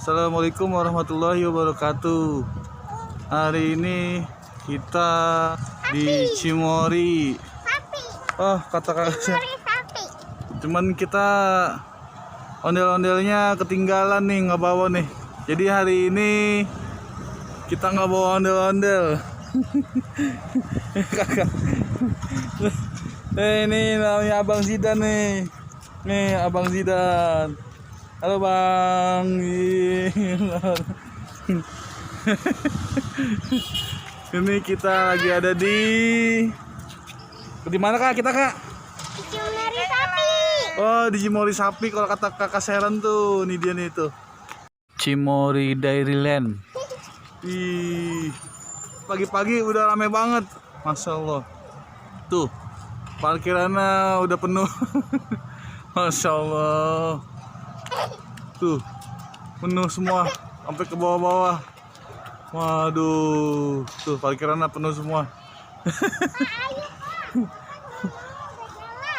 Assalamualaikum warahmatullahi wabarakatuh. Hari ini kita di Cimory. Oh, kata-kata. Cuman kita ondel-ondelnya ketinggalan nih, nggak bawa nih. Jadi hari ini kita nggak bawa ondel-ondel. Kakak. Ini namanya Abang Zidan nih. Nih Abang Zidan. Halo Bang. Ini kita lagi ada di mana Kak? Kita Kak? Cimory Sapi. Oh, di Cimory Sapi kalau kata Kakak Seren tuh. Ini dia nih tuh. Cimory Dairyland. Ih. Pagi-pagi udah rame banget. Masya Allah. Tuh. Parkirannya udah penuh. Masya Allah. Tuh, penuh semua sampai ke bawah-bawah. Waduh, tuh parkirannya penuh semua.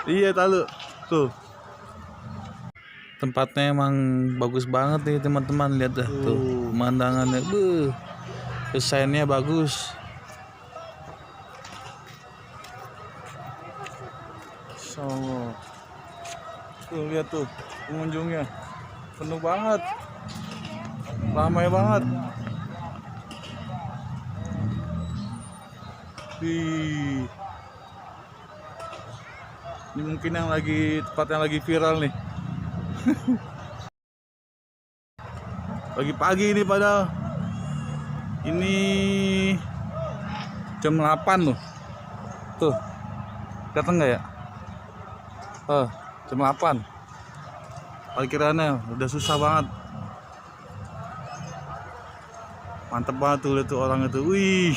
Iya, tahu. Tuh. Tempatnya emang bagus banget nih teman-teman, lihat dah tuh pemandangannya. Desainnya bagus. So, tuh lihat tuh pengunjungnya. Penuh banget, ramai banget. Wih, ini mungkin tempat yang lagi viral nih. Pagi-pagi ini padahal ini jam 8 loh. Tuh, datang nggak ya? Oh, jam 8. Parkirannya udah susah banget. Mantep banget tuh, lihat tuh orang itu. Wih.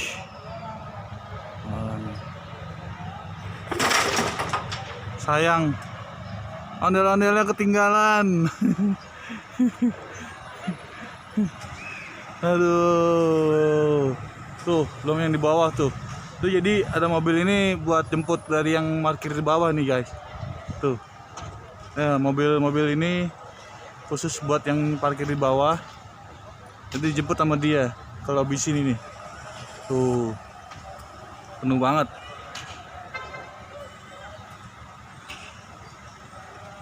Sayang ondel-ondelnya ketinggalan. Aduh. Tuh, belum yang di bawah tuh. Tuh jadi ada mobil ini buat jemput dari yang parkir di bawah nih, guys. Tuh. Nah, mobil ini khusus buat yang parkir di bawah. Jadi dijemput sama dia kalau habis ini nih. Tuh. Penuh banget.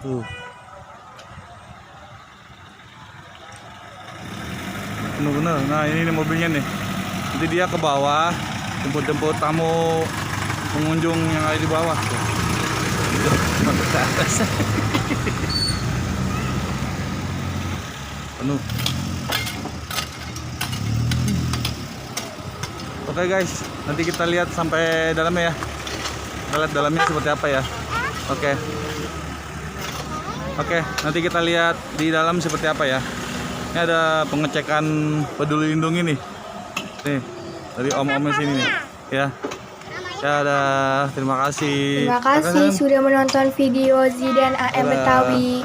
Tuh. Penuh bener. Nah, ini nih mobilnya nih. Nanti dia ke bawah jemput tamu pengunjung yang ada di bawah. Tuh. Ke atas. Penuh. Oke guys, nanti kita lihat sampai dalamnya ya. Kita lihat dalamnya seperti apa ya. Oke, nanti kita lihat di dalam seperti apa ya. Ini ada pengecekan peduli lindungi nih. Nih, dari om-omnya sini nih. Ya. Ya, terima kasih. Terima kasih sudah menonton video Zidan AM Betawi.